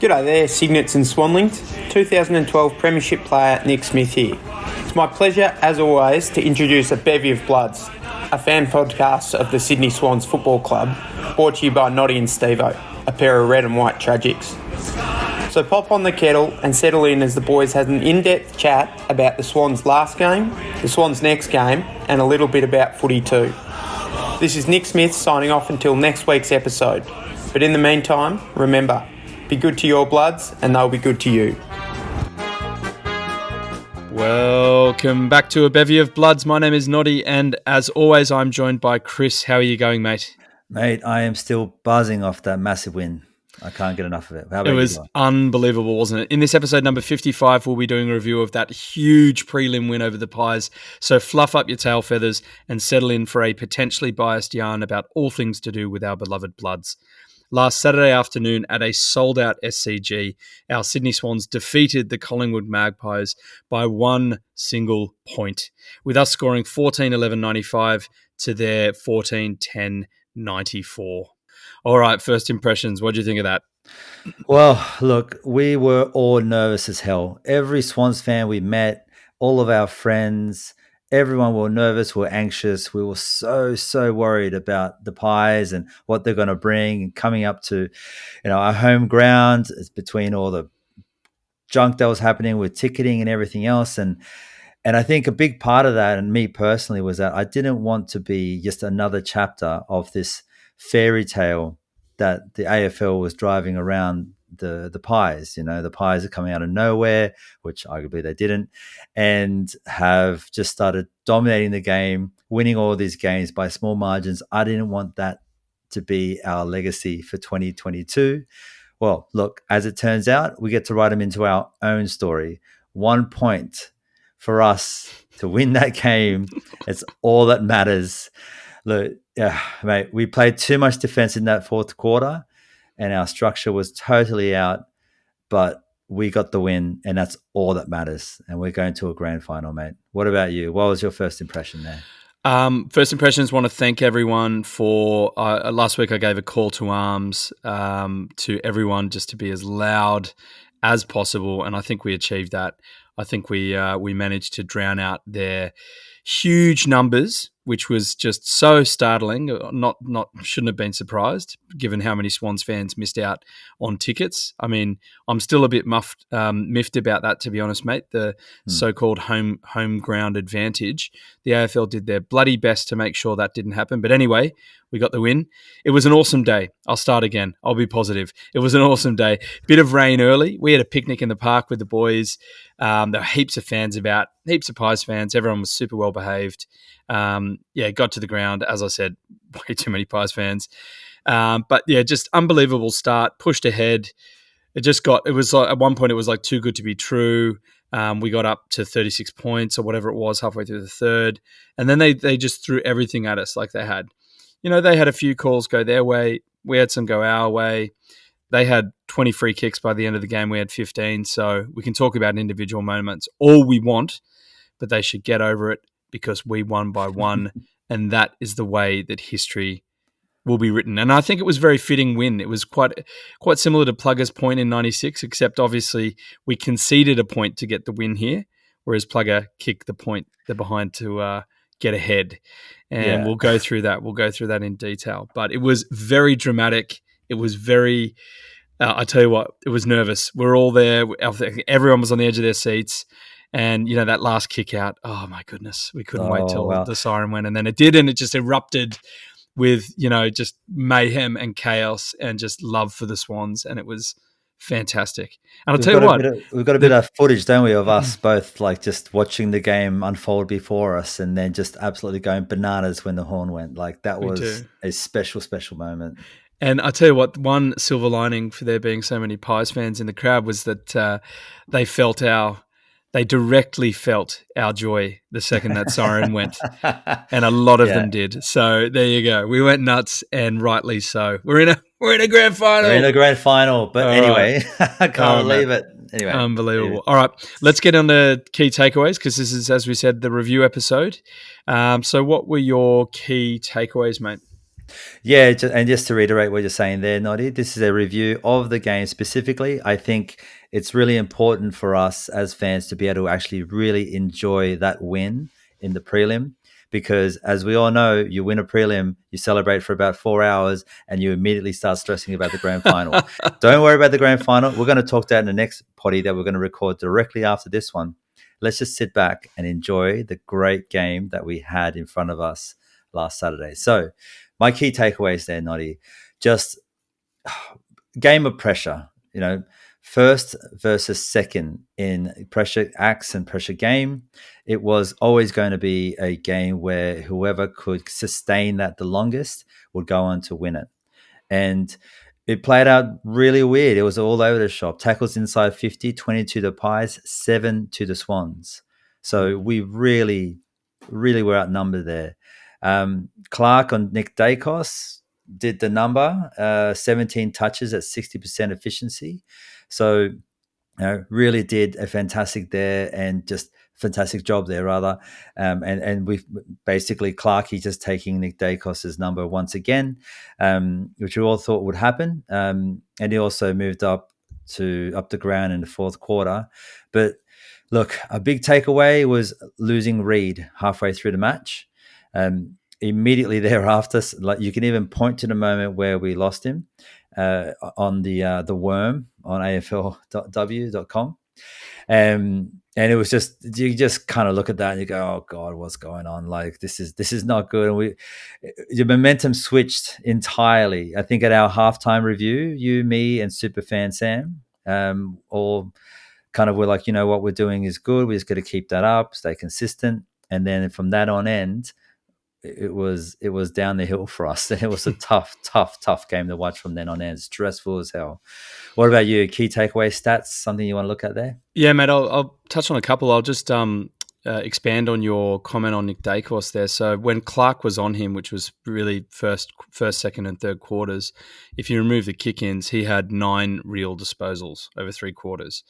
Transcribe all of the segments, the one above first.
G'day there, Cygnets and Swanlings. 2012 Premiership player Nick Smith here. It's my pleasure, as always, to introduce a bevy of bloods, a fan podcast of the Sydney Swans Football Club, brought to you by Noddy and Stevo, a pair of red and white tragics. So pop on the kettle and settle in as the boys had an in-depth chat about the Swans' last game, the Swans' next game, and a little bit about footy too. This is Nick Smith signing off until next week's episode. But in the meantime, remember, be good to your bloods and they'll be good to you. Welcome back to a bevy of bloods. My name is Noddy, and as always, I'm joined by Chris. How are you going, mate? Mate, I am still buzzing off that massive win. I can't get enough of it. How about it was unbelievable, wasn't it? In this episode number 55, we'll be doing a review of that huge prelim win over the Pies. So fluff up your tail feathers and settle in for a potentially biased yarn about all things to do with our beloved bloods. Last Saturday afternoon at a sold-out SCG, our Sydney Swans defeated the Collingwood Magpies by one single point, with us scoring 14-11-95 to their 14-10-94. All right, first impressions. What do you think of that? Well, look, we were all nervous as hell. Every Swans fan we met, all of our friends, everyone were nervous, we were anxious. We were so worried about the Pies and what they're going to bring, and coming up to, our home ground. It's between all the junk that was happening with ticketing and everything else. And I think a big part of that, and me personally, was that I didn't want to be just another chapter of this fairy tale that the AFL was driving around the Pies. The Pies are coming out of nowhere, which arguably they didn't, and have just started dominating the game, winning all these games by small margins. I didn't want that to be our legacy for 2022. Well, look, as it turns out, we get to write them into our own story. 1 point for us to win that game. It's all that matters. Look, mate, we played too much defense in that fourth quarter, and our structure was totally out, but we got the win, and that's all that matters. And we're going to a grand final, mate. What about you? What was your first impression there? First impressions, want to thank everyone for last week. I gave a call to arms to everyone just to be as loud as possible, and I think we achieved that. I think we managed to drown out their huge numbers, which was just so startling. Shouldn't have been surprised given how many Swans fans missed out on tickets. I mean, I'm still a bit miffed about that, to be honest, mate. The so-called home ground advantage. The AFL did their bloody best to make sure that didn't happen. But anyway, we got the win. It was an awesome day. I'll start again. I'll be positive. It was an awesome day. Bit of rain early. We had a picnic in the park with the boys. There were heaps of fans about, heaps of Pies fans. Everyone was super well behaved. Got to the ground. As I said, way too many Pies fans. But yeah, just unbelievable start. Pushed ahead. At one point it was like too good to be true. We got up to 36 points or whatever it was halfway through the third. And then they just threw everything at us like they had. They had a few calls go their way. We had some go our way. They had 20 free kicks by the end of the game. We had 15. So we can talk about individual moments all we want, but they should get over it because we won by one. And that is the way that history will be written. And I think it was a very fitting win. It was quite similar to Plugger's point in 96, except obviously we conceded a point to get the win here, whereas Plugger kicked the behind to get ahead. And we'll go through that. We'll go through that in detail. But it was very dramatic. It was very, I tell you what, it was nervous. We're all there. Everyone was on the edge of their seats. And, that last kick out, oh my goodness, we couldn't wait till the siren went. And then it did, and it just erupted with, just mayhem and chaos and just love for the Swans. And it was fantastic. And I'll tell you what. We've got a bit of footage, don't we, of us both like just watching the game unfold before us and then just absolutely going bananas when the horn went. Like that was a special, special moment. And I tell you what, one silver lining for there being so many Pies fans in the crowd was that they directly felt our joy the second that siren went, and a lot of them did. So there you go. We went nuts, and rightly so. We're in a grand final. We're in a grand final, but anyway, I can't believe it. Anyway, unbelievable. All right, let's get on to key takeaways because this is, as we said, the review episode. So what were your key takeaways, mate? Yeah, and just to reiterate what you're saying there, Noddy, this is a review of the game specifically. I think it's really important for us as fans to be able to actually really enjoy that win in the prelim, because as we all know, you win a prelim, you celebrate for about 4 hours, and you immediately start stressing about the grand final. Don't worry about the grand final. We're going to talk that in the next potty that we're going to record directly after this one. Let's just sit back and enjoy the great game that we had in front of us last Saturday. So, my key takeaways there, Noddy, just game of pressure, first versus second in pressure acts and pressure game. It was always going to be a game where whoever could sustain that the longest would go on to win it. And it played out really weird. It was all over the shop. Tackles inside 50, 22 to the Pies, 7 to the Swans. So we really, really were outnumbered there. Clark on Nick Dacos did the number, 17 touches at 60% efficiency. So really did a fantastic there, and just fantastic job there rather. And we've basically Clarkey just taking Nick Dacos's number once again, which we all thought would happen. And he also moved up the ground in the fourth quarter. But look, a big takeaway was losing Reed halfway through the match. Immediately thereafter, like you can even point to the moment where we lost him on the worm on AFLW.com. And it was just, you just kind of look at that and you go, oh God, what's going on? Like this is not good. And the momentum switched entirely. I think at our halftime review, you, me, and Superfan Sam, all kind of were like, what we're doing is good. We just got to keep that up, stay consistent. And then from that on end, it was down the hill for us. It was a tough game to watch from then on end. Stressful as hell. What about you? Key takeaway stats? Something you want to look at there? Yeah, mate. I'll touch on a couple. I'll just expand on your comment on Nick Dacos there. So when Clark was on him, which was really first, second, and third quarters, if you remove the kick-ins, he had 9 real disposals over 3 quarters.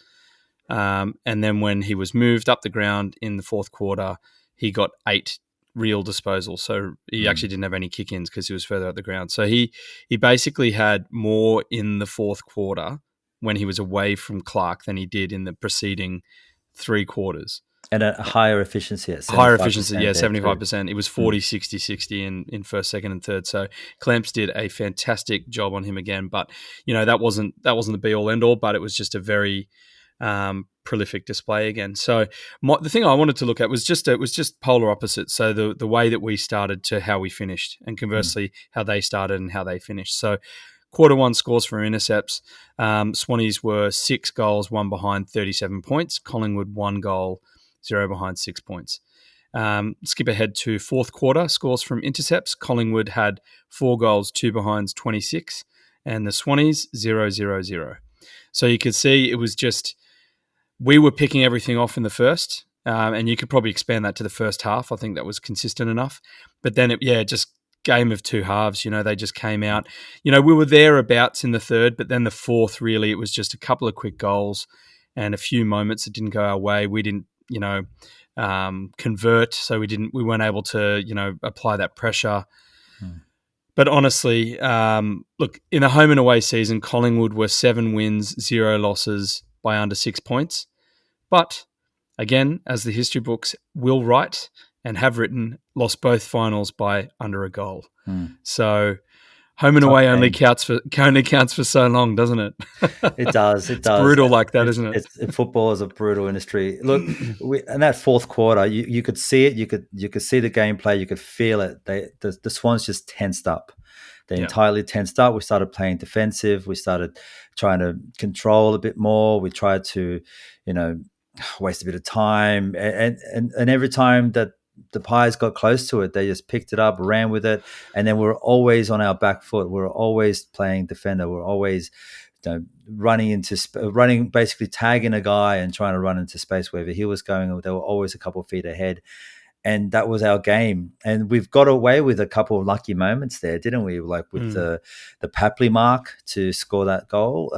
And then when he was moved up the ground in the fourth quarter, he got 8 real disposals. So he actually didn't have any kick-ins because he was further up the ground. So he basically had more in the fourth quarter when he was away from Clark than he did in the preceding 3 quarters. And a higher efficiency at 75%. Higher efficiency, yeah, 75%. It was 40, 60, 60 in first, second, and third. So Clamps did a fantastic job on him again. But, that wasn't the be-all, end-all, but it was just a very prolific display again. So the thing I wanted to look at was just polar opposites. So the way that we started to how we finished, and conversely how they started and how they finished. So quarter one scores for intercepts. Swannies were 6 goals, 1 behind, 37 points. Collingwood 1 goal, 0 behind, 6 points. Skip ahead to fourth quarter scores from intercepts. Collingwood had 4 goals, 2 behinds, 26, and the Swannies 0-0-0. So you could see it was just, we were picking everything off in the first, and you could probably expand that to the first half. I think that was consistent enough. But then, just game of 2 halves. They just came out. We were thereabouts in the third, but then the fourth, really, it was just a couple of quick goals and a few moments that didn't go our way. We didn't, convert, so we weren't able to, apply that pressure. But honestly, look, in the home and away season, Collingwood were 7 wins, 0 losses by under 6 points. But again, as the history books will write and have written, lost both finals by under a goal. So home and away only counts for so long, doesn't it? It does. It's brutal like that, isn't it? Football is a brutal industry. Look, in that fourth quarter, you could see it. You could see the gameplay. You could feel it. The Swans just tensed up. They entirely tensed up. We started playing defensive. We started trying to control a bit more. We tried to, waste a bit of time. And every time that the Pies got close to it, they just picked it up, ran with it, and then we were always on our back foot. We were always playing defender. We were always running, basically tagging a guy and trying to run into space wherever he was going. They were always a couple of feet ahead. And that was our game. And we've got away with a couple of lucky moments there, didn't we? Like with the Papley mark to score that goal.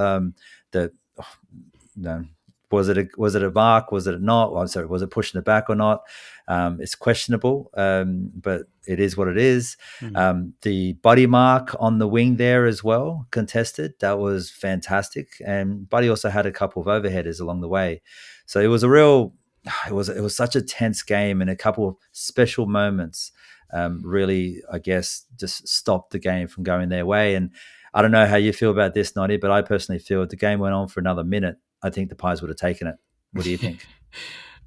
Was it a mark? Was it not? I'm sorry, was it pushing it back or not? It's questionable, but it is what it is. The body mark on the wing there as well, contested, that was fantastic. And Buddy also had a couple of overheaders along the way. So it was it was such a tense game, and a couple of special moments really, I guess, just stopped the game from going their way. And I don't know how you feel about this, Noddy, but I personally feel if the game went on for another minute, I think the Pies would have taken it. What do you think?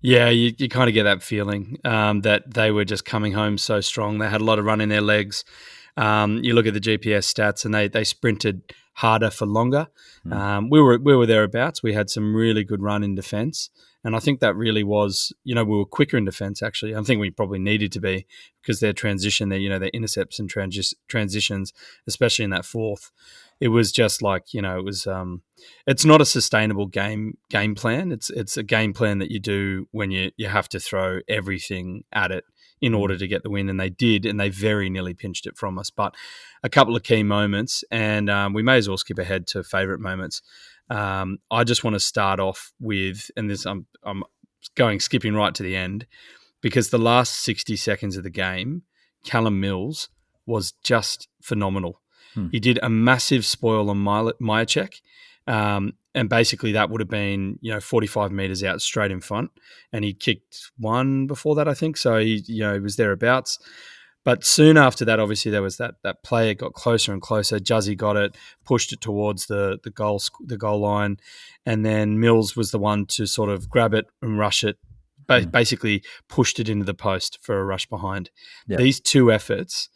Yeah, you kind of get that feeling that they were just coming home so strong. They had a lot of run in their legs. You look at the GPS stats, and they sprinted harder for longer. We were thereabouts. We had some really good run in defence, and I think that really was, we were quicker in defence. Actually, I think we probably needed to be, because their transition, their intercepts and transitions, especially in that fourth, it was just like, it was. It's not a sustainable game plan. It's a game plan that you do when you have to throw everything at it in order to get the win, and they did, and they very nearly pinched it from us. But a couple of key moments, and we may as well skip ahead to favourite moments. I just want to start off with, and this I'm skipping right to the end, because the last 60 seconds of the game, Callum Mills was just phenomenal. He did a massive spoil on Myercheck, and basically that would have been 45 metres out straight in front, and he kicked one before that, I think. So he was thereabouts. But soon after that, obviously there was that play. It got closer and closer. Juzzy got it, pushed it towards the goal line, and then Mills was the one to sort of grab it and rush it. Basically pushed it into the post for a rush behind. Yep. These two efforts,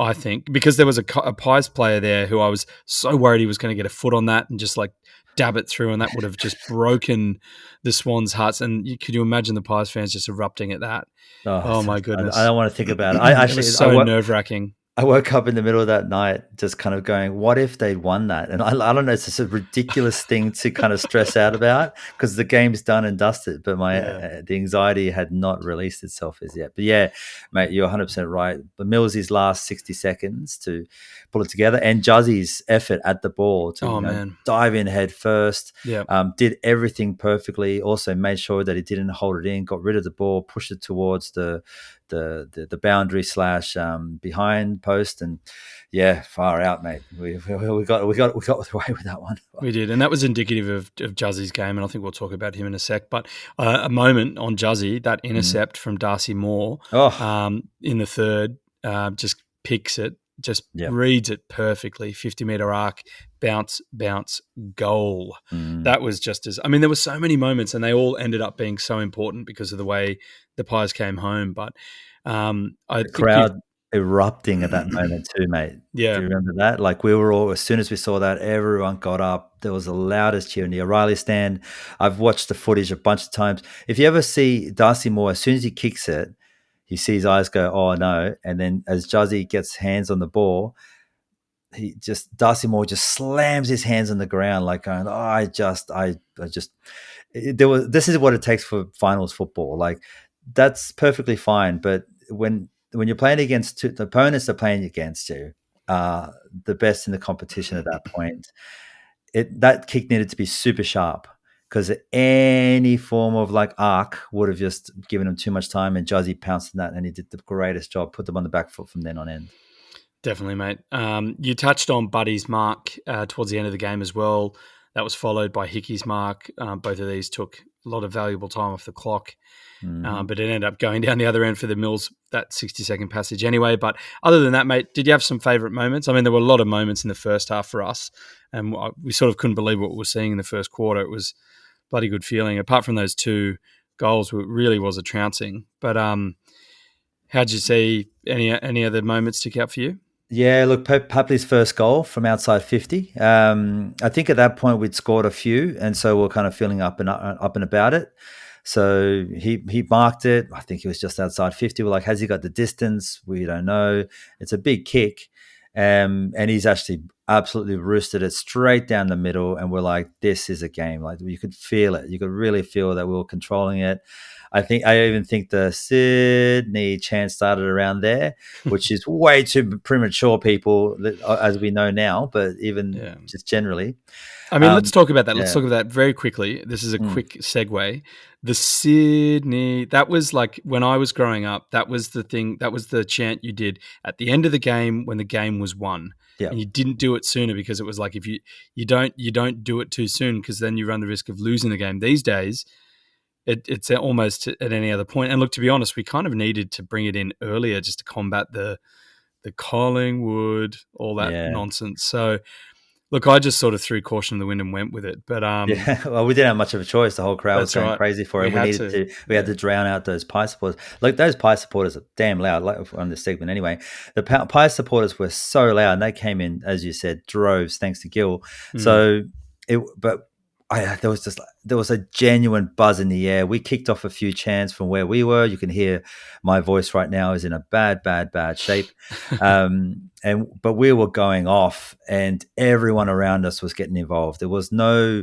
I think, because there was a Pies player there who I was so worried he was going to get a foot on that and just like dab it through, and that would have just broken the Swans' hearts. And could you imagine the Pies fans just erupting at that? Oh my goodness. I don't want to think about it. It was so nerve-wracking. I woke up in the middle of that night just kind of going, what if they'd won that? And I don't know, it's just a ridiculous thing to kind of stress out about, because the game's done and dusted, but the anxiety had not released itself as yet. But yeah, mate, you're 100% right. But Millsy's last 60 seconds to pull it together, and Juzzy's effort at the ball to dive in head first, did everything perfectly, also made sure that he didn't hold it in, got rid of the ball, pushed it towards the boundary / behind post, and far out, mate. We got away with that one. We did, and that was indicative of Juzzy's game, and I think we'll talk about him in a sec. But a moment on Juzzy, that intercept from Darcy Moore in the third, just picks it, just reads it perfectly. 50-meter arc, bounce, goal. That was just there were so many moments, and they all ended up being so important because of the way the Pies came home. But the crowd erupting at that moment too, mate. Yeah. Do you remember that? Like, we were all, as soon as we saw that, everyone got up. There was the loudest cheer in the O'Reilly stand. I've watched the footage a bunch of times. If you ever see Darcy Moore, as soon as he kicks it, you see his eyes go, oh no. And then as Juzzy gets hands on the ball, Darcy Moore just slams his hands on the ground, like going, this is what it takes for finals football. Like, that's perfectly fine. But when you're playing against the opponents that are playing against you, the best in the competition at that point, that kick needed to be super sharp, because any form of like arc would have just given him too much time, and Juzzy pounced on that, and he did the greatest job, put them on the back foot from then on end. Definitely, mate. You touched on Buddy's mark towards the end of the game as well. That was followed by Hickey's mark. Both of these took a lot of valuable time off the clock, but it ended up going down the other end for the Mills, that 60-second passage anyway. But other than that, mate, did you have some favourite moments? I mean, there were a lot of moments in the first half for us, and we sort of couldn't believe what we were seeing in the first quarter. It was a bloody good feeling. Apart from those two goals, it really was a trouncing. But how'd you see any other moments stick out for you? Yeah, look, Papley's first goal from outside 50. I think at that point we'd scored a few, and so we're kind of feeling up and about it. So he marked it. I think he was just outside 50. We're like, has he got the distance? We don't know. It's a big kick, and he's actually absolutely roosted it straight down the middle, and we're like, this is a game. Like, you could feel it. You could really feel that we were controlling it. I even think the Sydney chant started around there, which is way too premature, people, as we know now, but even just generally. I mean, let's talk about that. Let's yeah. talk about that very quickly. This is a quick segue. The Sydney, that was like when I was growing up, that was the thing, that was the chant you did at the end of the game when the game was won. Yeah. And you didn't do it sooner because it was like, if you don't do it too soon, because then you run the risk of losing the game. These days, it's almost at any other point. And look, to be honest, we kind of needed to bring it in earlier just to combat the Collingwood, all that nonsense. So, look, I just sort of threw caution in the wind and went with it. But well, we didn't have much of a choice. The whole crowd was going crazy for it. We had to drown out those Pie supporters. Like, those Pie supporters are damn loud. Like, on this segment anyway, the Pie supporters were so loud, and they came in, as you said, droves, thanks to Gil. So there was a genuine buzz in the air. We kicked off a few chants from where we were. You can hear my voice right now is in a bad shape. But we were going off, and everyone around us was getting involved. There was no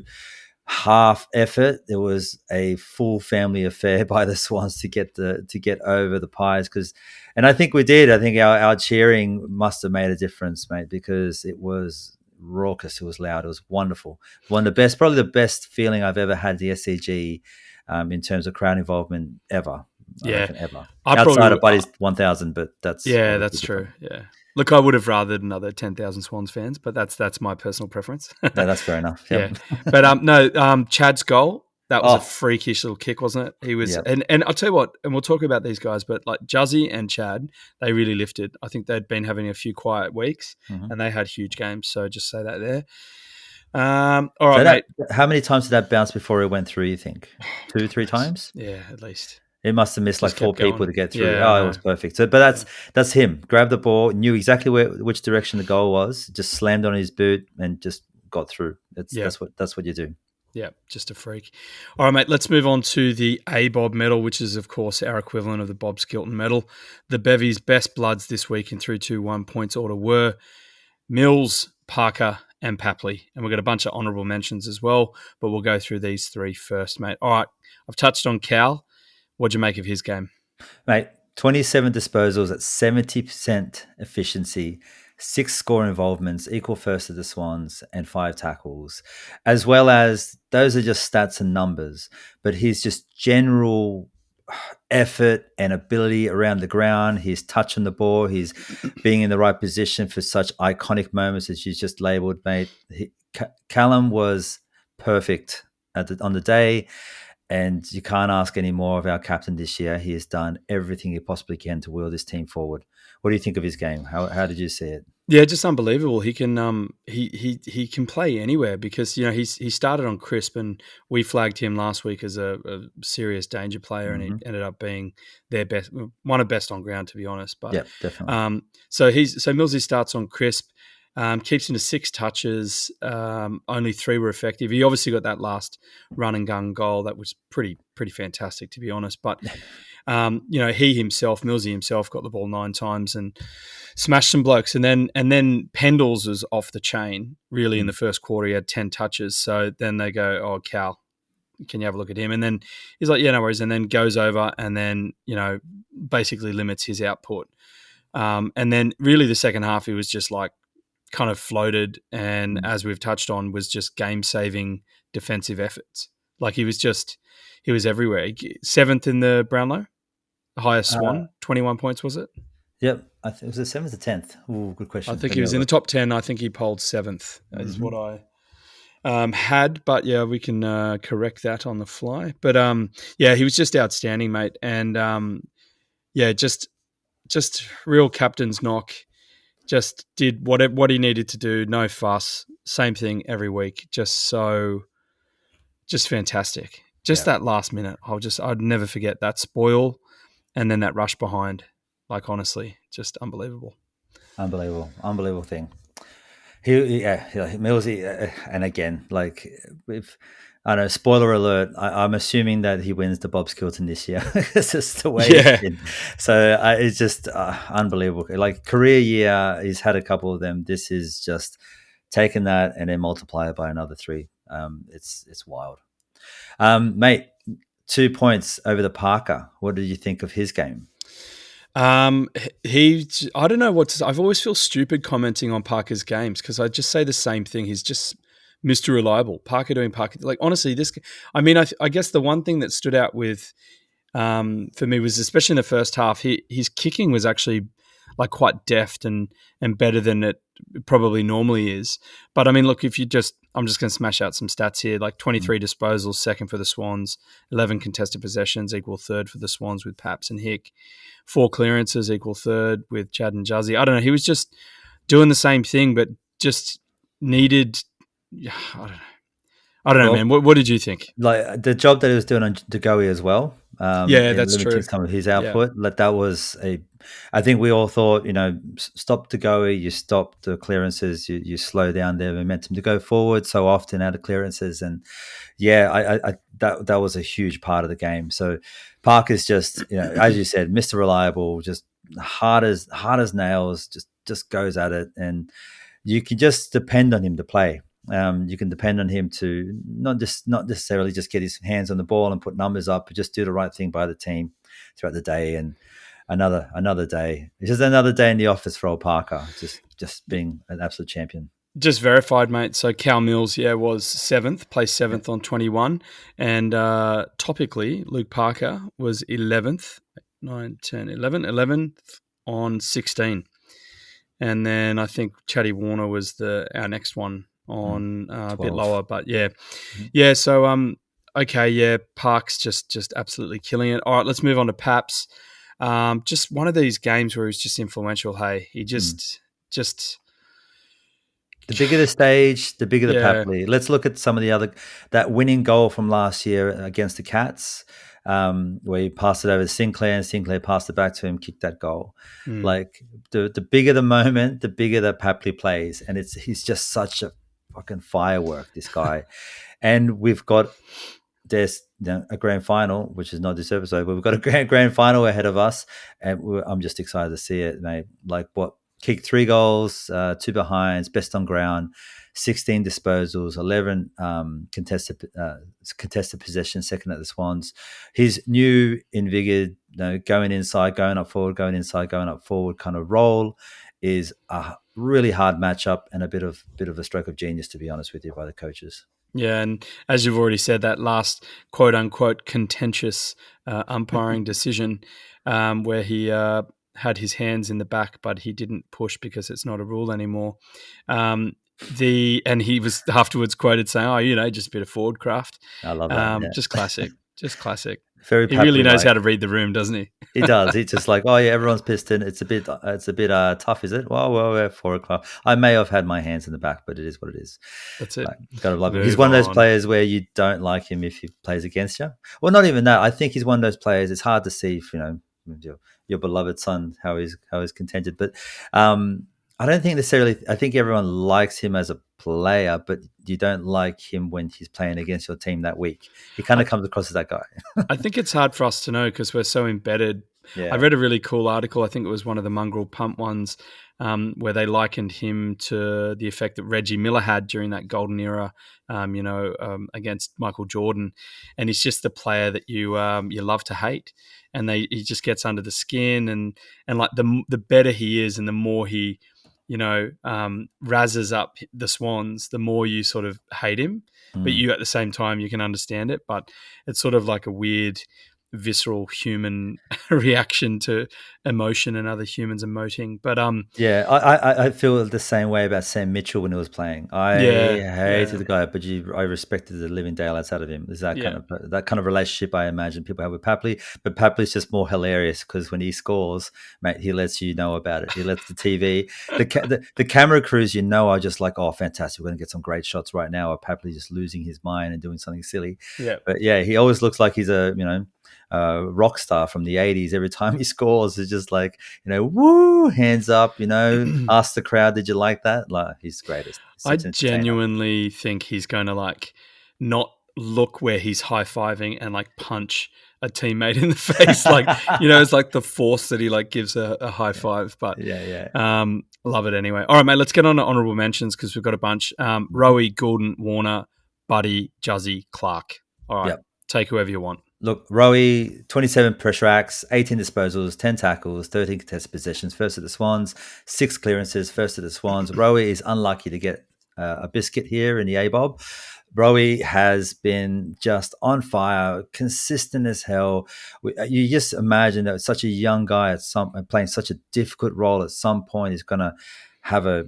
half effort. There was a full family affair by the Swans to get over the Pies, and I think we did. I think our cheering must have made a difference, mate, because it was raucous. It was loud. It was wonderful. One of the best, probably the best feeling I've ever had the SCG in terms of crowd involvement ever. Ever. Outside of Buddy's 1,000, but that's that's true. Yeah. Look, I would have rathered another 10,000 Swans fans, but that's my personal preference. No, that's fair enough. Yep. Yeah. But Chad's goal, that was a freakish little kick, wasn't it? He was, and I'll tell you what, and we'll talk about these guys, but like Juzzy and Chad, they really lifted. I think they'd been having a few quiet weeks, and they had huge games. So just say that there. All right, mate. How many times did that bounce before it went through, you think? 2-3 times? Yeah, at least. It must have missed like 4 people to get through. Yeah, it was perfect. So, but that's him. Grabbed the ball, knew exactly which direction the goal was, just slammed on his boot and just got through. That's what you do. Yeah, just a freak. All right, mate, let's move on to the ABOB medal, which is, of course, our equivalent of the Bob Skilton medal. The Bevies' best bloods this week in 3-2-1 points order were Mills, Parker, and Papley. And we've got a bunch of honourable mentions as well, but we'll go through these 3 first, mate. All right, I've touched on Cal. What'd you make of his game? Mate, 27 disposals at 70% efficiency, 6 score involvements, equal first to the Swans, and 5 tackles. As well as, those are just stats and numbers, but his just general effort and ability around the ground, his touch on the ball, his being in the right position for such iconic moments as you just labelled, mate. Callum was perfect on the day. And you can't ask any more of our captain this year. He has done everything he possibly can to wheel this team forward. What do you think of his game? How did you see it? Yeah, just unbelievable. He can he can play anywhere because he started on crisp, and we flagged him last week as a serious danger player, and he ended up being their best, one of best on ground, to be honest. But yeah, definitely. So Millsy starts on crisp. Keeps him to 6 touches. Only 3 were effective. He obviously got that last run and gun goal. That was pretty fantastic, to be honest. But Millsy himself, got the ball 9 times and smashed some blokes. And then Pendles was off the chain. Really, in the first quarter, he had 10 touches. So then they go, "Oh, Cal, can you have a look at him?" And then he's like, "Yeah, no worries." And then goes over and then basically limits his output. And then really the second half, he was just like, kind of floated, and as we've touched on, was just game-saving defensive efforts. Like he was everywhere. 7th in the Brownlow, highest Swan, 21 points, was it? Yep, I think it was the 7th or 10th. Oh, good question. I think he was in the top 10. I think he polled 7th, is what I had. But yeah, we can correct that on the fly. But he was just outstanding, mate, and just real captain's knock. Just did what he needed to do. No fuss. Same thing every week. Just fantastic. That last minute. I'd never forget that spoil, and then that rush behind. Like honestly, just unbelievable. Unbelievable thing. Millsy, and again, like if I don't know, spoiler alert, I'm assuming that he wins the Bob Skilton this year. It's just the way it's been. So it's just unbelievable. Like career year, he's had a couple of them. This is just taking that and then multiply it by another 3. It's wild. Mate, 2 points over the Parker. What did you think of his game? I don't know what to say. I've always feel stupid commenting on Parker's games because I just say the same thing. He's just Mr. Reliable. Parker doing Parker. Like, honestly, I guess the one thing that stood out with for me was, especially in the first half, his kicking was actually like quite deft and better than it probably normally is. But I mean, look, I'm just going to smash out some stats here. Like 23 disposals, second for the Swans, 11 contested possessions, equal third for the Swans with Paps and Hick, 4 clearances, equal third with Chad and Juzzy. I don't know. He was just doing the same thing, but just needed. I don't know, man. What did you think? Like the job that he was doing on DeGoey as well. That's true. Some of his output. Yeah. Like that was I think we all thought, stop DeGoey, you stop the clearances, you slow down their momentum to go forward so often out of clearances. And that was a huge part of the game. So Parker's just, as you said, Mr. Reliable, just hard as nails, just goes at it. And you can just depend on him to play. You can depend on him to not necessarily just get his hands on the ball and put numbers up, but just do the right thing by the team throughout the day. And another day. It's just another day in the office for old Parker, just being an absolute champion. Just verified, mate. So Cal Mills, was 7th, placed 7th on 21. And topically, Luke Parker was 11th, 9, 10, 11th on 16. And then I think Chatty Warner was our next one on a bit lower. But yeah. So, Park's just absolutely killing it. All right, let's move on to Paps. Just one of these games where he's just influential. Hey, he just the bigger the stage, the bigger the Papley. Let's look at some of that winning goal from last year against the Cats, where he passed it over to Sinclair and Sinclair passed it back to him, kicked that goal. Like the bigger the moment, the bigger the Papley plays, and he's just such a fucking firework, this guy. And there's a grand final, which is not this episode, but we've got a grand final ahead of us, and I'm just excited to see it, mate. Like kicked 3 goals, 2 behinds, best on ground, 16 disposals, 11 contested possessions, second at the Swans. His new invigorated, going inside, going up forward, going inside, going up forward kind of role is a really hard matchup and a bit of a stroke of genius, to be honest with you, by the coaches. Yeah, and as you've already said, that last quote-unquote contentious umpiring decision where he had his hands in the back, but he didn't push because it's not a rule anymore. And he was afterwards quoted saying, just a bit of forward craft. I love that. Just classic. Just classic. Very he really knows how to read the room, doesn't he? He does. He's just like, everyone's pissed in. It's a bit tough, is it? Well, we're 4 o'clock. I may have had my hands in the back, but it is what it is. That's it. Gotta love him. He's one of those players where you don't like him if he plays against you. Well, not even that. I think he's one of those players. It's hard to see if your beloved son how he's contended, but I don't think necessarily. I think everyone likes him as a player, but you don't like him when he's playing against your team that week. He kind of comes across as that guy. I think it's hard for us to know because we're so embedded. Yeah. I read a really cool article. I think it was one of the Mongrel Pump ones where they likened him to the effect that Reggie Miller had during that golden era, against Michael Jordan. And he's just the player that you love to hate. And he just gets under the skin and like the better he is and the more he razzes up the Swans, the more you sort of hate him, but you at the same time you can understand it. But it's sort of like a weird, visceral human reaction to emotion and other humans emoting. But I feel the same way about Sam Mitchell when he was playing. I hated the guy, but I respected the living daylights out of him. There's that kind of relationship I imagine people have with Papley, but Papley's just more hilarious because when he scores, mate, he lets you know about it. He lets the TV, the camera crews, are just like, oh, fantastic, we're gonna get some great shots right now. Or Papley just losing his mind and doing something silly. Yeah, but he always looks like he's a rock star from the 80s. Every time he scores, it's just like, woo, hands up, ask the crowd, did you like that? Like, he's the greatest. I genuinely think he's going to not look where he's high-fiving and punch a teammate in the face. Like, it's like the force that he like gives a high five. But love it anyway. All right, mate, let's get on to honourable mentions because we've got a bunch. Rowie, Goulden, Warner, Buddy, Juzzy, Clark. All right, take whoever you want. Look, Rowie, 27 pressure acts, 18 disposals, 10 tackles, 13 contested possessions, first at the Swans, 6 clearances, first at the Swans. Rowie is unlucky to get a biscuit here in the A-Bob. Rowie has been just on fire, consistent as hell. You just imagine that such a young guy playing such a difficult role at some point is going to have a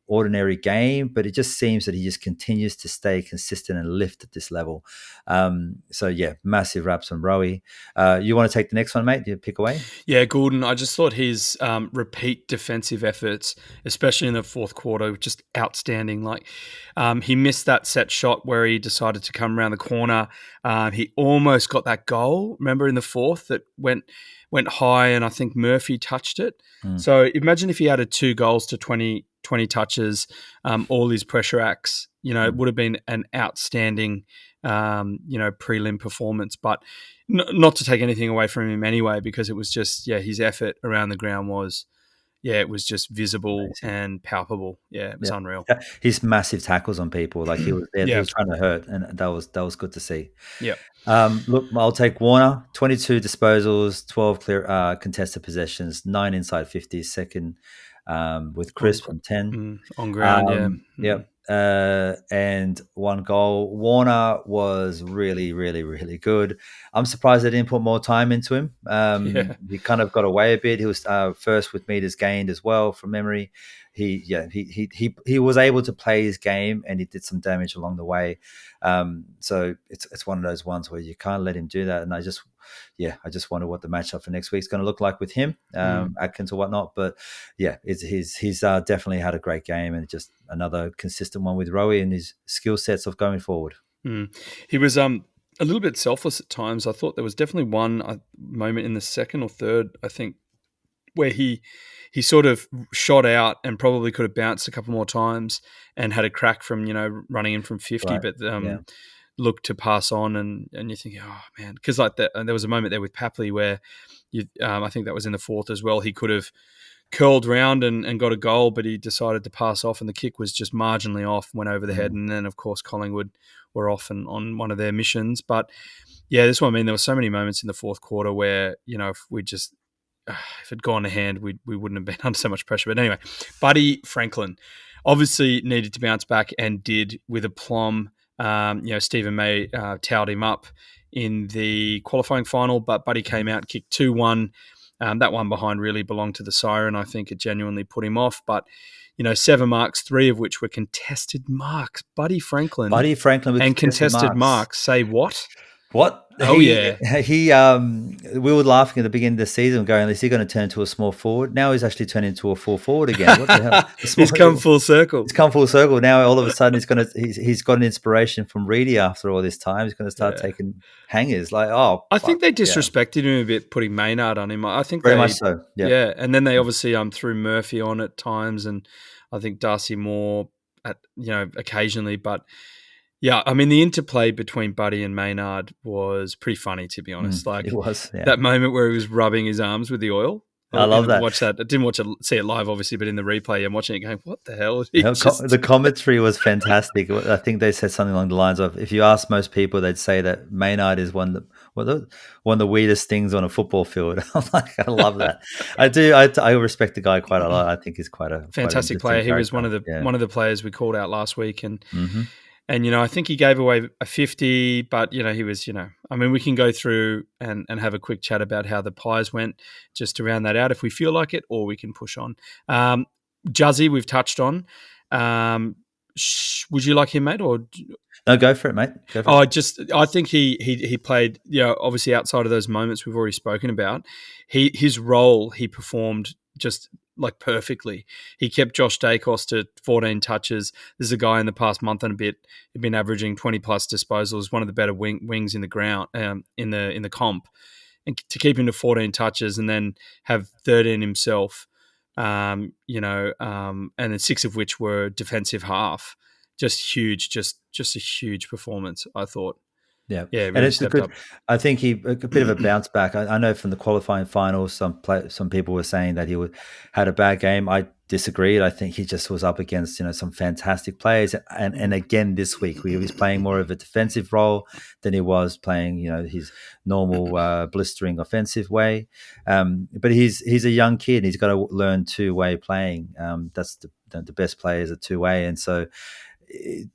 ordinary game, but it just seems that he just continues to stay consistent and lift at this level. Massive raps on Rowie. You want to take the next one, mate? Do you pick away? Yeah, Goulden. I just thought his repeat defensive efforts, especially in the fourth quarter, were just outstanding. Like he missed that set shot where he decided to come around the corner. He almost got that goal. Remember in the fourth that went high, and I think Murphy touched it. So imagine if he added 2 goals to 20 touches, all his pressure acts, it would have been an outstanding, prelim performance. But not to take anything away from him anyway, because it was just, his effort around the ground was, it was just visible. Amazing. And palpable. Yeah, it was unreal. His massive tackles on people, like he was there, he was trying to hurt, and that was good to see. Yeah. Look, I'll take Warner. 22 disposals, 12 clear contested possessions, 9 inside 50, second with Chris from 10 on ground. Yep. And 1 goal. Warner was really, really, really good. I'm surprised they didn't put more time into him. He kind of got away a bit. He was first with meters gained as well from memory. He was able to play his game, and he did some damage along the way. So it's one of those ones where you can't let him do that. And I just wonder what the matchup for next week is going to look like with him, Atkins or whatnot. But he's definitely had a great game, and just another consistent one with Rowie and his skill sets of going forward. He was a little bit selfless at times. I thought there was definitely one moment in the second or third, I think, where he sort of shot out and probably could have bounced a couple more times and had a crack from, running in from 50, right. But looked to pass on, and you think, oh man, because like that, and there was a moment there with Papley where I think that was in the fourth as well. He could have curled round and got a goal, but he decided to pass off, and the kick was just marginally off, went over the head, and then of course Collingwood were off and on one of their missions. But this one, I mean, there were so many moments in the fourth quarter where if it had gone to hand, we wouldn't have been under so much pressure. But anyway, Buddy Franklin obviously needed to bounce back, and did with aplomb. Stephen May towed him up in the qualifying final, but Buddy came out, kicked 2-1. That one behind really belonged to the Siren. I think it genuinely put him off. But, 7 marks, 3 of which were contested marks. Buddy Franklin with contested marks. Say what? What? Oh, we were laughing at the beginning of the season going, is he going to turn into a small forward? Now he's actually turned into a full forward again. What the hell? He's come full circle. He's come full circle. Now all of a sudden he's got an inspiration from Reedy after all this time. He's going to start taking hangers. Like, I think they disrespected him a bit, putting Maynard on him. I think very much so. Yeah. And then they obviously threw Murphy on at times, and I think Darcy Moore occasionally, but yeah, I mean, the interplay between Buddy and Maynard was pretty funny, to be honest. It was, that moment where he was rubbing his arms with the oil. I love that. Watch that. I didn't see it live, obviously, but in the replay, I'm watching it going, what the hell? The commentary was fantastic. I think they said something along the lines of, if you ask most people, they'd say that Maynard is one of the weirdest things on a football field. I'm like, I love that. I do. I respect the guy quite a lot. I think he's quite a fantastic player. He was one of the players we called out last week, and. And, I think he gave away a 50, but, he was, I mean, we can go through and have a quick chat about how the Pies went just to round that out if we feel like it, or we can push on. Juzzy, we've touched on. Would you like him, mate? Or no, go for it, mate. I think he played, obviously outside of those moments we've already spoken about, his role, he performed just like perfectly. He kept Josh Dacos to 14 touches. This is a guy in the past month and a bit, he'd been averaging 20 plus disposals, one of the better wings in the ground, in the comp, and to keep him to 14 touches and then have 13 himself, and then 6 of which were defensive half. Just huge, just a huge performance, I thought. Yeah, Yeah, and really it's a stepped good. up. I think a bit of a bounce back. I know from the qualifying finals, some people were saying that had a bad game. I disagreed. I think he just was up against some fantastic players, and again this week he was playing more of a defensive role than he was playing his normal blistering offensive way. But he's a young kid. He's got to learn two-way playing. That's the best players are two-way, and so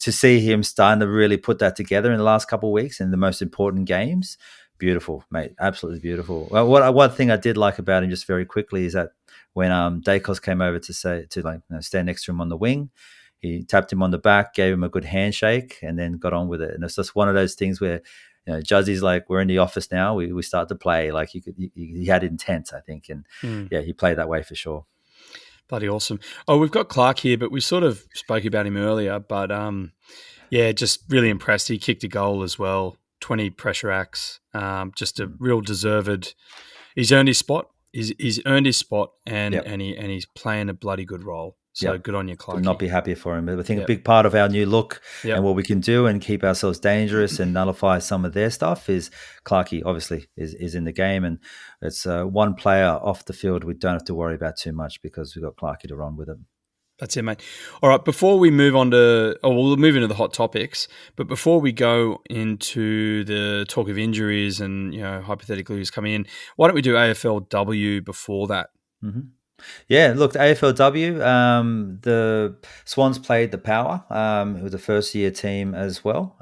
to see him starting to really put that together in the last couple of weeks in the most important games, beautiful, mate, absolutely beautiful. Well, one thing I did like about him, just very quickly, is that when Dacos came over to stand next to him on the wing, he tapped him on the back, gave him a good handshake, and then got on with it. And it's just one of those things where Juzzy's like, we're in the office now, we start to play. Like he had intent, I think, and yeah, he played that way for sure. Bloody awesome. Oh, we've got Clark here, but we sort of spoke about him earlier. But yeah, just really impressed. He kicked a goal as well, 20 pressure acts. Just a real deserved. He's earned his spot. He's earned his spot, and Yep. and he's playing a bloody good role. So Yep. good on you, Could Clarky. not be happier for him. But I think Yep. a big part of our new look Yep. and what we can do and keep ourselves dangerous and nullify some of their stuff is Clarkey obviously is in the game, and it's one player off the field we don't have to worry about too much because we've got Clarkey to run with him. That's it, mate. All right, before we move on to, we'll move into the hot topics, but before we go into the talk of injuries and, hypothetically who's coming in, why don't we do AFLW before that? Mm-hmm. Yeah, look, the AFLW, the Swans played the Power. It was a first-year team as well,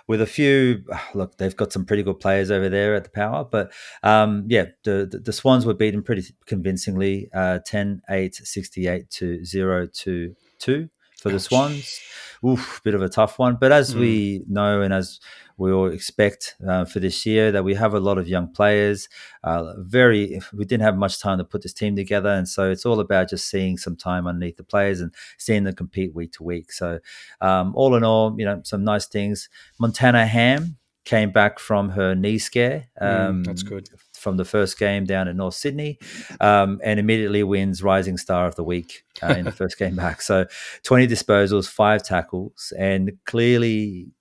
with a few. Look, they've got some pretty good players over there at the Power, but yeah, the Swans were beaten pretty convincingly, 10-8, 68 to 0-2 for the Swans. Oof, bit of a tough one, but as we know and as we all expect for this year, that we have a lot of young players. We didn't have much time to put this team together, and so it's all about just seeing some time underneath the players and seeing them compete week to week. So all in all, some nice things. Montana Ham came back from her knee scare. That's good. From the first game down in North Sydney, and immediately wins Rising Star of the Week in the first game back. So 20 disposals, 5 tackles, and clearly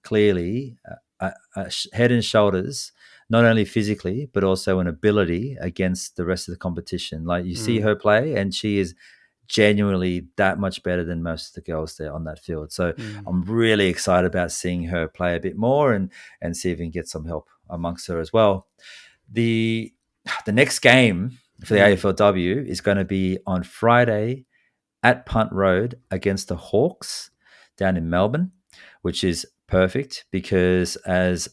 head and shoulders, not only physically, but also in ability against the rest of the competition. Like you see her play and she is genuinely that much better than most of the girls there on that field. So I'm really excited about seeing her play a bit more and see if we can get some help amongst her as well. The next game for the AFLW is going to be on Friday at Punt Road against the Hawks down in Melbourne, which is perfect because as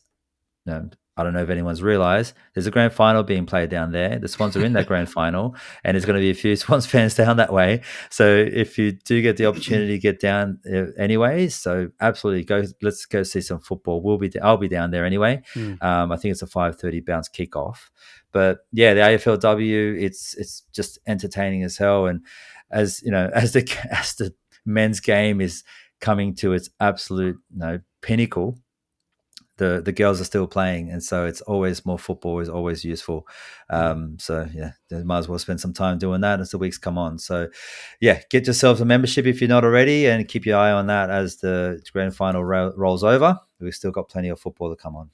I don't know if anyone's realised, there's a grand final being played down there. The Swans are in that grand final, and there's going to be a few Swans fans down that way. So if you do get the opportunity to get down anyways, so absolutely go. Let's go see some football. I'll be down there anyway. I think it's a 5:30 bounce kickoff. But yeah, the AFLW, it's just entertaining as hell. And as the men's game is coming to its absolute pinnacle, the girls are still playing, and so it's always more football is always useful. So yeah, they might as well spend some time doing that as the weeks come on. So yeah, get yourselves a membership if you're not already, and keep your eye on that as the grand final rolls over. We've still got plenty of football to come on.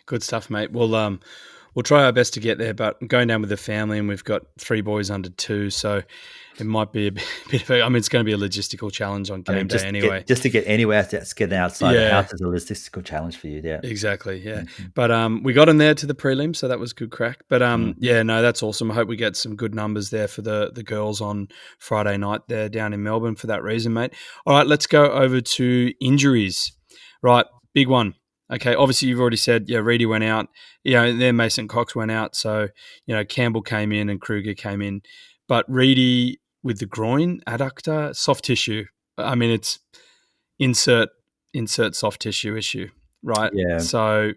Good stuff, mate. We'll try our best to get there, but I'm going down with the family, and we've got 3 boys under 2, so it might be a bit of it's going to be a logistical challenge on game day anyway. Just to get anywhere, let's get outside the house is a logistical challenge for you, yeah. Exactly, yeah. But we got in there to the prelim, so that was good crack. But yeah, no, that's awesome. I hope we get some good numbers there for the girls on Friday night there down in Melbourne for that reason, mate. All right, let's go over to injuries. Right, big one. Okay, obviously you've already said, Reedy went out. Then Mason Cox went out. So, Campbell came in and Kruger came in. But Reedy with the groin adductor, soft tissue. I mean, it's insert soft tissue issue, right? Yeah. So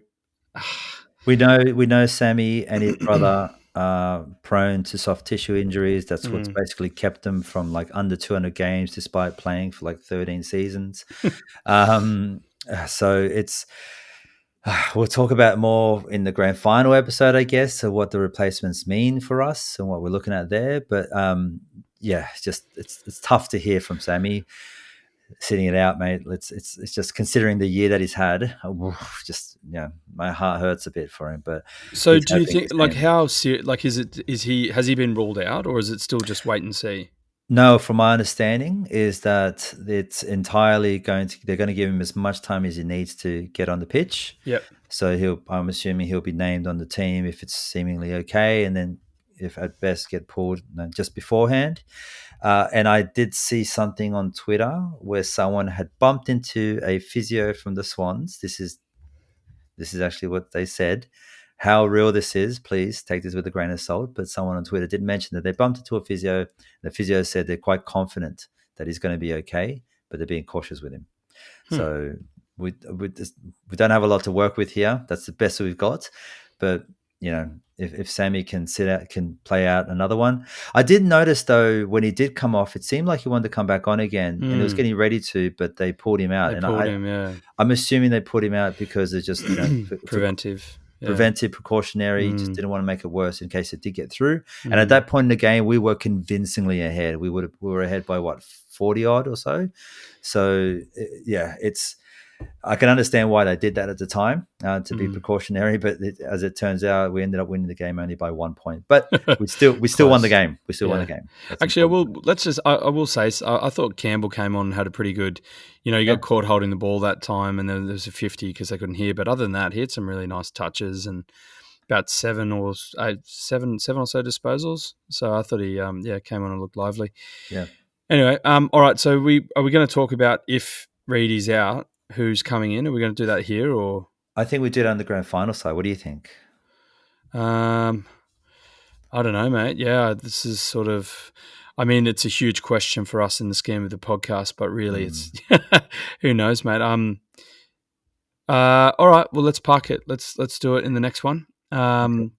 we know Sammy and his brother are prone to soft tissue injuries. That's what's basically kept them from under 200 games despite playing for 13 seasons. So it's we'll talk about more in the grand final episode, I guess, so what the replacements mean for us and what we're looking at there. But yeah, it's tough to hear from Sammy. sitting it out, mate. It's just considering the year that he's had. Just my heart hurts a bit for him. But So he's do you hoping think the like same. how serious? Like has he been ruled out, or is it still just wait and see? No, from my understanding is that it's entirely they're going to give him as much time as he needs to get on the pitch. Yep. So I'm assuming he'll be named on the team if it's seemingly okay, and then if at best get pulled just beforehand. And I did see something on Twitter where someone had bumped into a physio from the Swans. This is actually what they said. How real this is, please take this with a grain of salt. But someone on Twitter did mention that they bumped into a physio. The physio said they're quite confident that he's going to be okay, but they're being cautious with him. So we don't have a lot to work with here. That's the best we've got. But if Sammy can play out another one. I did notice though when he did come off, it seemed like he wanted to come back on again, and he was getting ready to, but they pulled him out. They pulled him, yeah. I'm assuming they put him out because they're just preventive. Preventive, precautionary, just didn't want to make it worse in case it did get through. And Mm. at that point in the game, we were convincingly ahead. We were ahead by 40 odd or so. So yeah, I can understand why they did that at the time to be precautionary, but as it turns out, we ended up winning the game only by 1 point. But we still won the game. We still won the game. That's actually, important. I will say, I thought Campbell came on and had a pretty good, he got caught holding the ball that time, and then there was a 50 because they couldn't hear. But other than that, he had some really nice touches and about seven or so disposals. So I thought he came on and looked lively. Yeah. Anyway, all right. So are we going to talk about if Reedy's out, who's coming in? Are we going to do that here, or? I think we did on the grand final side. What do you think? I don't know, mate. Yeah, this is sort of. I mean, it's a huge question for us in the scheme of the podcast, but really, it's who knows, mate. All right. Well, let's park it. Let's do it in the next one. Okay.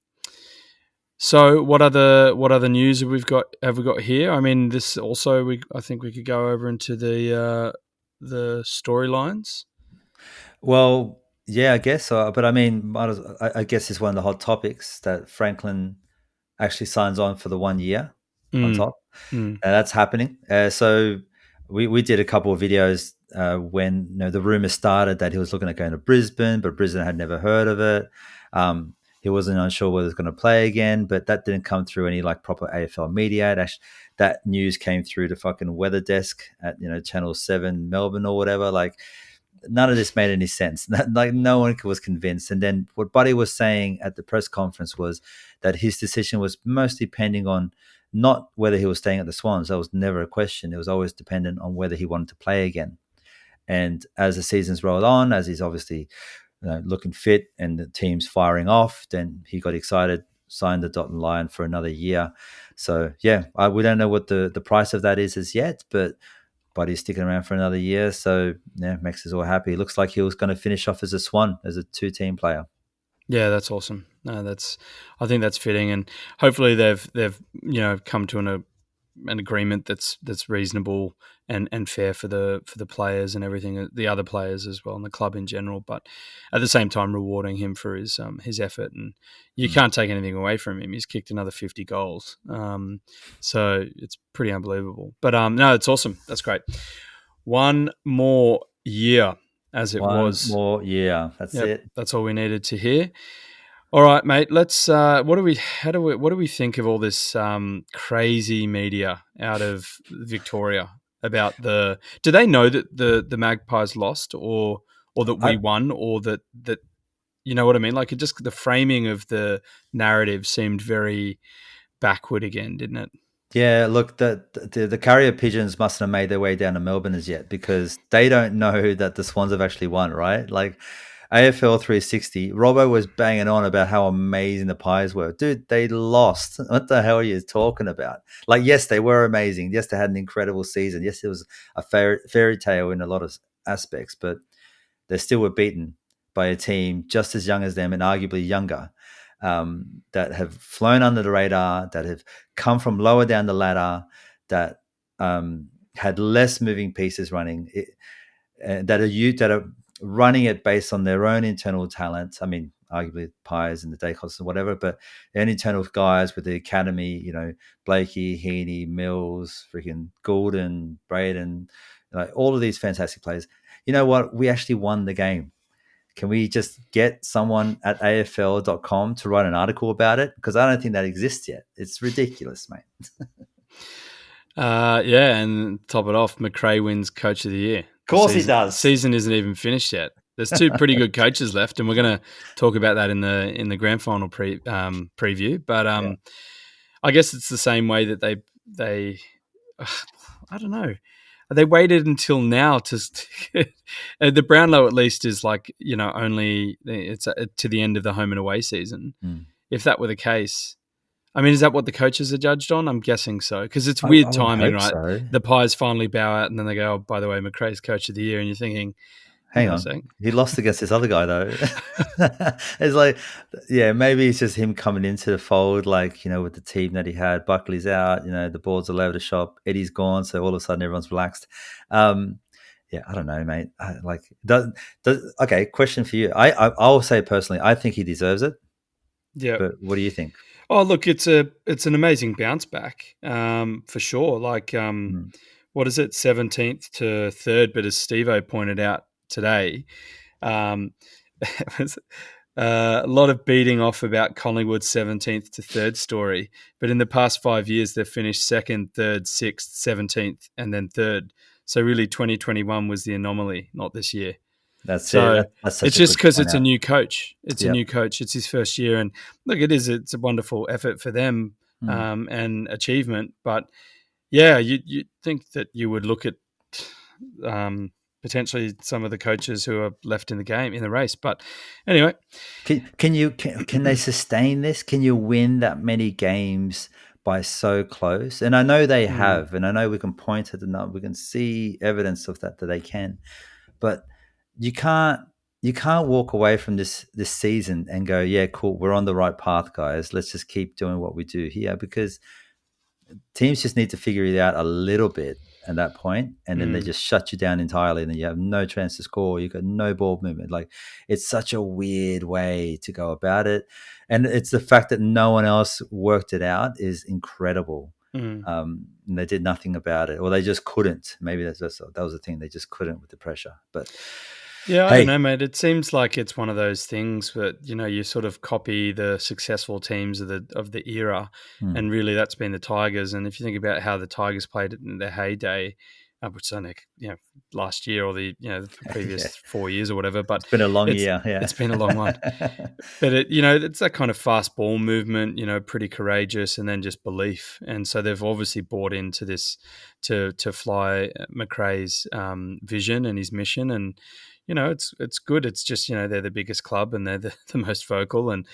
So, what other news have we got here? I mean, this also I think we could go over into the storylines. Well, yeah, I guess so. But I mean, I guess it's one of the hot topics that Franklin actually signs on for the 1 year on top. That's happening. So we did a couple of videos when the rumor started that he was looking at going to Brisbane, but Brisbane had never heard of it. He wasn't unsure whether he was going to play again, but that didn't come through any like proper AFL media. That news came through the fucking weather desk at Channel 7 Melbourne or whatever. Like, none of this made any sense. Like, no one was convinced. And then what Buddy was saying at the press conference was that his decision was mostly pending on not whether he was staying at the Swans. That was never a question. It was always dependent on whether he wanted to play again. And as the seasons rolled on, as he's obviously looking fit and the team's firing off, then he got excited, signed the dotted line for another year. So yeah, we don't know what the price of that is as yet, but he's sticking around for another year. So yeah, makes us all happy. It looks like he was going to finish off as a Swan, as a 2-team player. Yeah, that's awesome. No, I think that's fitting, and hopefully they've come to an agreement that's reasonable and fair for the players and everything, the other players as well, and the club in general. But at the same time, rewarding him for his effort, and you can't take anything away from him. He's kicked another 50 goals, so it's pretty unbelievable. But no, it's awesome. That's great. One more year. As it was. 1 more year. That's it. That's all we needed to hear. All right, mate. Let's. What do we think of all this crazy media out of Victoria about the? Do they know that the Magpies lost, or that we won, or that you know what I mean? Like, the framing of the narrative seemed very backward again, didn't it? Yeah, look, the carrier pigeons mustn't have made their way down to Melbourne as yet, because they don't know that the Swans have actually won, right? Like, AFL 360, Robbo was banging on about how amazing the Pies were. Dude, they lost. What the hell are you talking about? Like, yes, they were amazing. Yes, they had an incredible season. Yes, it was a fairy tale in a lot of aspects, but they still were beaten by a team just as young as them and arguably younger. That have flown under the radar, that have come from lower down the ladder, that had less moving pieces running, that are running it based on their own internal talent. I mean, arguably Pies and the Dacos and whatever, but their internal guys with the academy, Blakey, Heaney, Mills, freaking Goulden, Braden, like all of these fantastic players. You know what? We actually won the game. Can we just get someone at AFL.com to write an article about it? Because I don't think that exists yet. It's ridiculous, mate. Yeah, and top it off, McRae wins Coach of the Year. Of course he does. Season isn't even finished yet. There's two pretty good coaches left, and we're going to talk about that in the grand final preview. But I guess it's the same way that they I don't know. They waited until now to the Brownlow at least is like, only it's to the end of the home and away season. If that were the case, I mean, is that what the coaches are judged on? I'm guessing so, because it's weird timing, right? So. The Pies finally bow out, and then they go, "Oh, by the way, McRae's Coach of the Year," and you're thinking, "Hang on, he lost against this other guy, though." It's like, yeah, maybe it's just him coming into the fold, like, with the team that he had. Buckley's out, the board's all over the shop. Eddie's gone, so all of a sudden everyone's relaxed. Yeah, I don't know, mate. Okay, question for you. I'll say personally, I think he deserves it. Yeah, but what do you think? Oh, look, it's an amazing bounce back, for sure. Like, what is it, 17th to 3rd? But as Steve-O pointed out today, it was a lot of beating off about Collingwood's 17th to 3rd story. But in the past 5 years, they've finished 2nd, 3rd, 6th, 17th, and then 3rd. So really, 2021 was the anomaly, not this year. That's it's just because it's a new coach. It's a new coach. It's his first year, and look, it's a wonderful effort for them and achievement. But yeah, you think that you would look at potentially some of the coaches who are left in the race. But anyway, can they sustain this? Can you win that many games by so close? And I know they have, and I know we can point to the number, we can see evidence of that they can, but you can't walk away from this season and go, yeah, cool, we're on the right path, guys. Let's just keep doing what we do here, because teams just need to figure it out a little bit at that point, and then they just shut you down entirely, and then you have no chance to score. You've got no ball movement. Like, it's such a weird way to go about it, and it's the fact that no one else worked it out is incredible. And they did nothing about it, or they just couldn't. Maybe that was the thing. They just couldn't with the pressure. But yeah, I don't know, mate. It seems like it's one of those things that, you sort of copy the successful teams of the era, and really that's been the Tigers. And if you think about how the Tigers played in their heyday, which is last year or the previous 4 years or whatever, but it's been a long year. Yeah, it's been a long one. But it's that kind of fast ball movement, pretty courageous, and then just belief. And so they've obviously bought into this to fly McRae's vision and his mission, and it's good. It's just, they're the biggest club and they're the most vocal. And,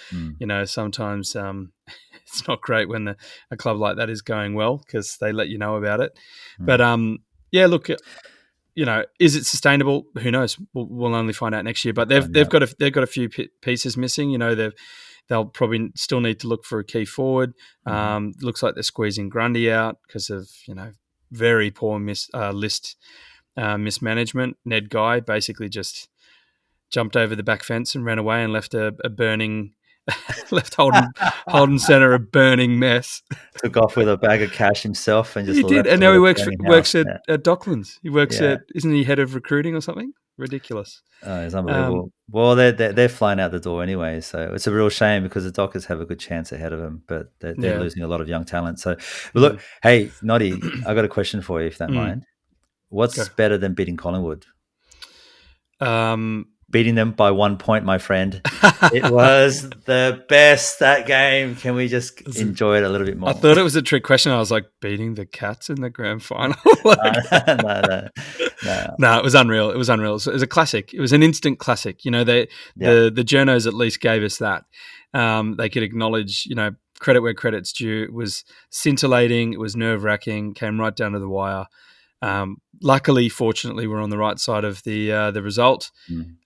sometimes it's not great when a club like that is going well, because they let you know about it. But, yeah, look, is it sustainable? Who knows? We'll only find out next year. But they've got a few pieces missing. They'll probably still need to look for a key forward. Looks like they're squeezing Grundy out because of, very poor list mismanagement. Ned Guy basically just jumped over the back fence and ran away and left a burning, left Holden Centre a burning mess. Took off with a bag of cash himself and just. He did, and now he works at Docklands. He works at, isn't he head of recruiting or something? Ridiculous. Oh, it's unbelievable. Well, they're flying out the door anyway, so it's a real shame, because the Dockers have a good chance ahead of them, but they're losing a lot of young talent. So, look, hey, Noddy, I got a question for you, if you don't mind. What's better than beating Collingwood? Beating them by 1 point, my friend. It was the best, that game. Can we just enjoy it a little bit more? I thought it was a trick question. I was like, beating the Cats in the grand final? No, it was unreal. It was unreal. It was a classic. It was an instant classic. The journos at least gave us that. They could acknowledge, credit where credit's due. It was scintillating. It was nerve-wracking. Came right down to the wire. Luckily, fortunately, we're on the right side of the result.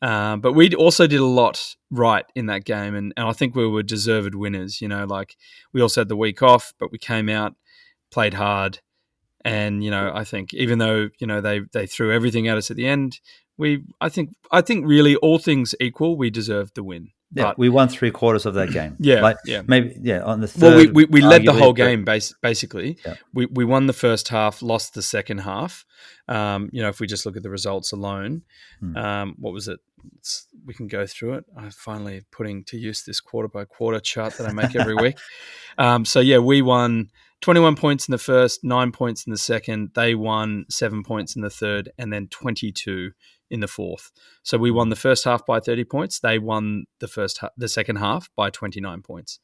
But we also did a lot right in that game, and I think we were deserved winners. We also had the week off, but we came out, played hard, and I think even though they threw everything at us at the end, I think really, all things equal, we deserved the win. Yeah, but we won 3/4 of that game. yeah. Maybe on the Well, third. we led the arguably, whole but- game basically. Yeah. We won the first half, lost the second half. If we just look at the results alone, what was it? We can go through it. I'm finally putting to use this quarter by quarter chart that I make every week. We won 21 points in the first, 9 points in the second. They won 7 points in the third, and then 22 in the fourth. So we won the first half by 30 points. They won the second half by 29 points.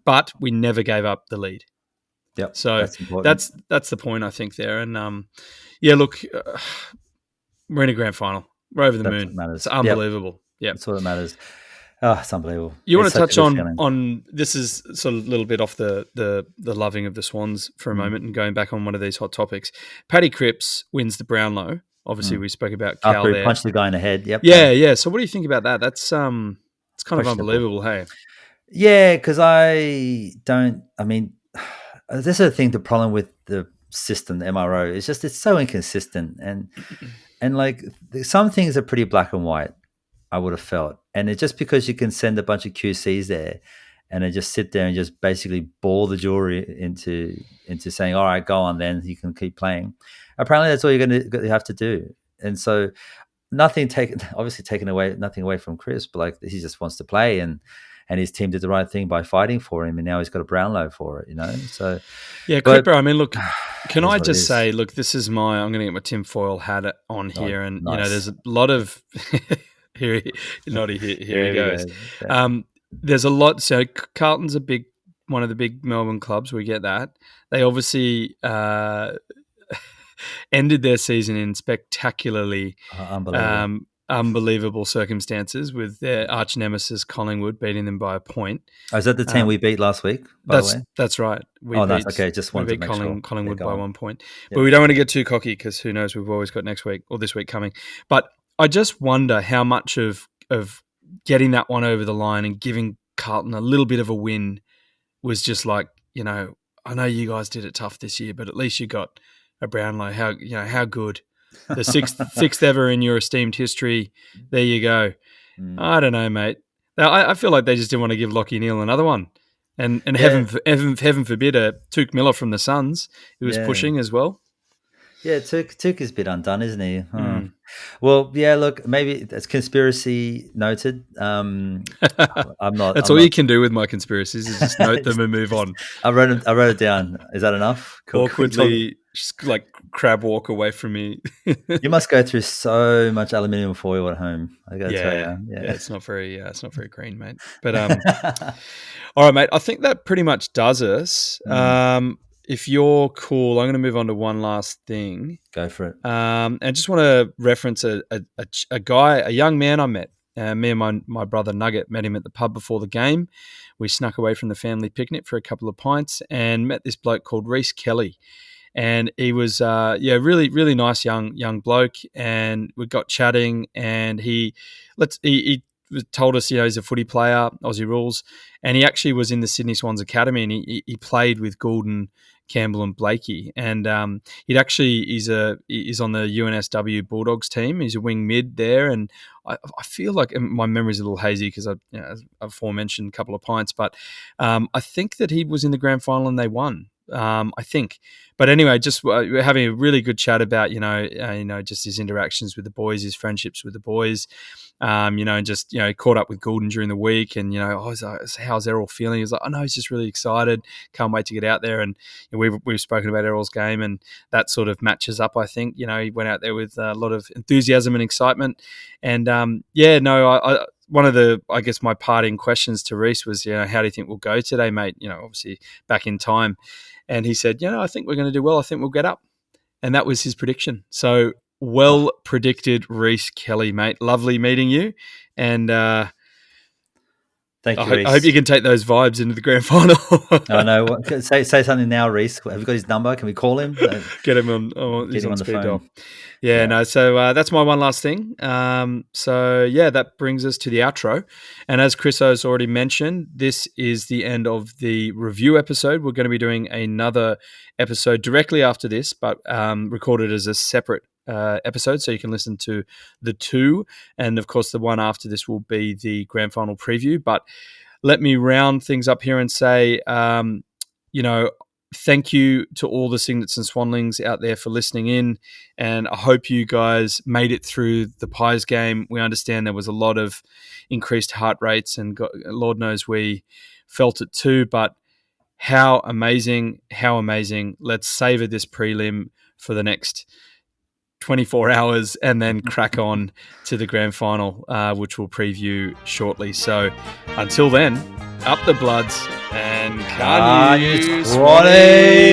But we never gave up the lead. Yep, So that's important. that's the point, I think, there. And look, we're in a grand final. We're over the That's moon. what matters. It's unbelievable. Yeah, That's what matters. Oh, it's unbelievable. you want It's to such touch a good feeling. on this is sort of a little bit off the loving of the Swans for a moment and going back on one of these hot topics. Paddy Cripps wins the Brownlow. Obviously, we spoke about Cal After he there. punched the guy in the head. Yep. Yeah. So what do you think about that? That's it's kind of Questionable. unbelievable, hey? Yeah, because this is the thing, the problem with the system, the MRO, it's so inconsistent. And like some things are pretty black and white, I would have felt. And it's just because you can send a bunch of QCs there and they just sit there and just basically bore the jury into saying, all right, go on then, you can keep playing. Apparently that's all you're going to have to do. And so nothing away from Chris, but like he just wants to play and his team did the right thing by fighting for him, and now he's got a Brownlow for it, So yeah, Cripper. I mean, look, can I what it just is. say, look, this is I'm going to get my tinfoil hat on here, and nice. there's a lot of here he goes. Yeah. There's a lot. So Carlton's one of the big Melbourne clubs. We get that. They obviously ended their season in spectacularly unbelievable circumstances with their arch nemesis Collingwood beating them by a point. Oh, is that the team we beat last week, by the way? That's right. Nice. Okay, just wanted we beat to make sure. Collingwood by 1 point. Yeah. But we don't want to get too cocky because who knows, we've always got next week or this week coming. But I just wonder how much of getting that one over the line and giving Carlton a little bit of a win was just like, I know you guys did it tough this year, but at least you got a Brownlow. How good. The sixth ever in your esteemed history. There you go. I don't know, mate. I feel like they just didn't want to give Lachie Neale another one. And heaven forbid a Tuke Miller from the Suns who was pushing as well. Yeah, Tuke is a bit undone, isn't he? Well, yeah, look, maybe that's conspiracy noted. I'm not. That's all you can do with my conspiracies is just note them and move on. I wrote it down. Is that enough? Cool. Awkwardly, just like crab walk away from me. You must go through so much aluminium foil at home. I got to tell you. Yeah, it's not very green, mate. But all right, mate. I think that pretty much does us. If you're cool, I'm going to move on to one last thing. Go for it. And I just want to reference a guy, a young man I met. Me and my brother Nugget met him at the pub before the game. We snuck away from the family picnic for a couple of pints and met this bloke called Reece Kelly. And he was, really, really nice young bloke. And we got chatting, and he told us, he's a footy player, Aussie rules, and he actually was in the Sydney Swans Academy, and he played with Goulden, Campbell, and Blakey. And he's on the UNSW Bulldogs team. He's a wing mid there, and I feel like my memory's a little hazy because I've aforementioned a couple of pints, but I think that he was in the grand final and they won. I think. But anyway, just we're having a really good chat about, just his interactions with the boys, his friendships with the boys, and just, caught up with Goulden during the week and, how's Errol feeling? He's like, he's just really excited. Can't wait to get out there. And we've spoken about Errol's game, and that sort of matches up, I think. He went out there with a lot of enthusiasm and excitement. And, one of the, I guess, my parting questions to Reece was, how do you think we'll go today, mate? Obviously back in time. And he said, I think we're going to do well. I think we'll get up. And that was his prediction. So well predicted, Reece Kelly, mate. Lovely meeting you. And thank you, Reece. I hope you can take those vibes into the grand final. I know. Say something now, Reece. Have you got his number? Can we call him? Get him on. Oh, he's on the speed phone. dial. Yeah, no. So that's my one last thing. That brings us to the outro. And as Chris has already mentioned, this is the end of the review episode. We're going to be doing another episode directly after this, but recorded as a separate episode, so you can listen to the two. And of course, the one after this will be the grand final preview. But let me round things up here and say, thank you to all the Signets and Swanlings out there for listening in. And I hope you guys made it through the Pies game. We understand there was a lot of increased heart rates, and Lord knows we felt it too. But how amazing. Let's savor this prelim for the next 24 hours and then crack on to the grand final, which we'll preview shortly. So until then, up the Bloods and can you Swanee!